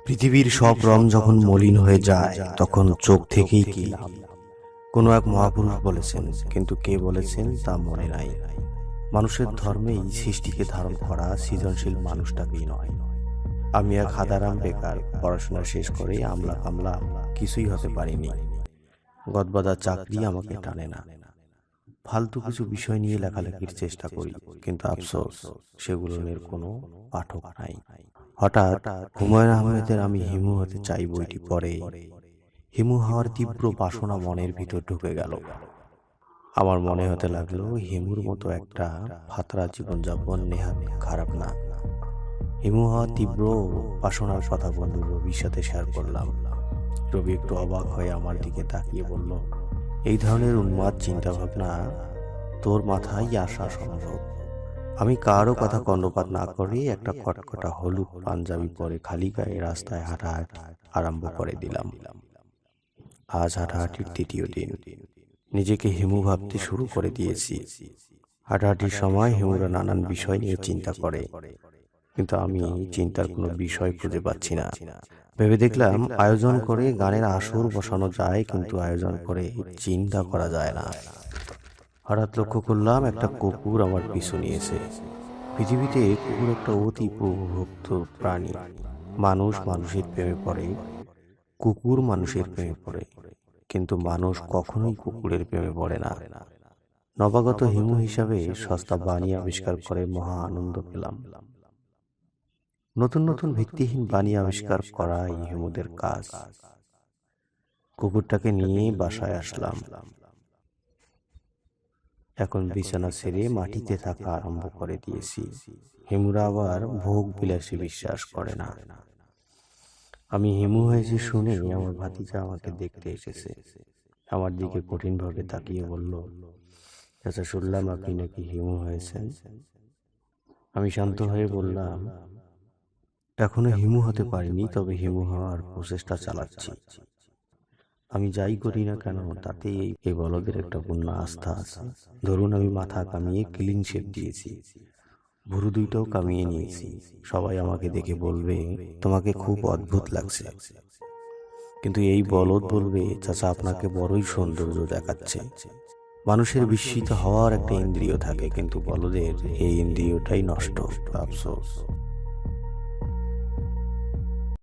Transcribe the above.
পৃথিবীর সব রং যখন মলিন হয়ে যায় তখন চোখ থেকেই কি লাভ। কোনো এক মহাপুরুষ বলেছেন, কিন্তু কে বলেছেন তা মনে নাই। মানুষের ধর্মেই সৃষ্টিকে ধারণ করা সৃজনশীল মানুষটাকেই নয়। আমি এক হাদারাম বেকার, পড়াশোনা শেষ করে আমলা কামলা কিছুই হতে পারিনি। গদবাদা চাকরি আমাকে টানে না। ফালতু কিছু বিষয় নিয়ে লেখালেখির চেষ্টা করি, কিন্তু আফসোস সেগুলোর কোনো পাঠক নাই। হঠাৎ হুমায়ুন আহমেদের আমি হিমু হতে চাই বইটি পড়ে হিমু হওয়ার তীব্র বাসনা মনের ভিতর ঢুকে গেল। আমার মনে হতে লাগলো হিমুর মতো একটা ফাতরা জীবনযাপন নেহাত খারাপ না। হিমু হওয়ার তীব্র বাসনার কথা বন্ধু রবির সাথে শেয়ার করলাম। রবি একটু অবাক হয়ে আমার দিকে তাকিয়ে বলল, এই ধরনের উন্মাদ চিন্তা ভাবনা তোর মাথায় আসা সম্ভব? আমি কারো কথা কর্ণপাত না করে একটা কটকটা হলুদ পাঞ্জাবি পরে খালি গায়ে রাস্তায় হাঁটাহাঁটি আরম্ভ করে দিলাম। আজ হাঁটাহাঁটির তৃতীয় দিন। নিজেকে হিমু ভাবতে শুরু করে দিয়েছি। হাঁটাহাঁটির সময় হিমুরা নানান বিষয় নিয়ে চিন্তা করে, কিন্তু আমি চিন্তার কোনো বিষয় খুঁজে পাচ্ছি না। ভেবে দেখলাম আয়োজন করে গানের আসর বসানো যায়, কিন্তু আয়োজন করে চিন্তা করা যায় না। হঠাৎ লক্ষ্য করলাম একটা কুকুর আমার পিছু নিয়েছে। পৃথিবীতে কুকুর একটা অতি প্রভুভক্ত প্রাণী। মানুষ মানুষের প্রেমে পড়ে, কুকুর মানুষের প্রেমে পড়ে, কিন্তু মানুষ কখনোই কুকুরের প্রেমে পড়ে না। নবাগত হিমু হিসাবে সস্তা বাণী আবিষ্কার করে মহা আনন্দ পেলাম। নতুন নতুন ভিত্তিহীন বাণী আবিষ্কার করা এই হিমুদের কাজ। কুকুরটাকে নিয়ে বাসায় আসলাম। এখন বিছানা ছেড়ে মাটিতে থাকা আরম্ভ করে দিয়েছি। হিমুরা আবার ভোগ বিলাসী বিশ্বাস করে না। আমি হিমু হয়েছি শুনে আমার ভাতিজা আমাকে দেখতে এসেছে। আমার দিকে কঠিনভাবে তাকিয়ে বলল, চাচা, শুনলাম আপনি নাকি হিমু হয়েছেন। আমি শান্ত হয়ে বললাম, এখনো হিমু হতে পারিনি, তবে হিমু হওয়ার প্রচেষ্টা চালাচ্ছি। আমি যাই করি না কেন তাতে এই বলদের একটা পূর্ণ আস্থা আছে। ধরুন, আমি মাথা কামিয়ে ক্লিন শেভ দিয়েছি, ভুরু দুইটাও কামিয়ে নিয়েছি। সবাই আমাকে দেখে বলবে, তোমাকে খুব অদ্ভুত লাগছে। কিন্তু এই বলদ বলবে, চাচা, আপনাকে বড়ই সৌন্দর্য দেখাচ্ছে। মানুষের বিস্মিত হওয়ার একটা ইন্দ্রিয় থাকে, কিন্তু বলদের এই ইন্দ্রিয়টাই নষ্ট। আফসোস।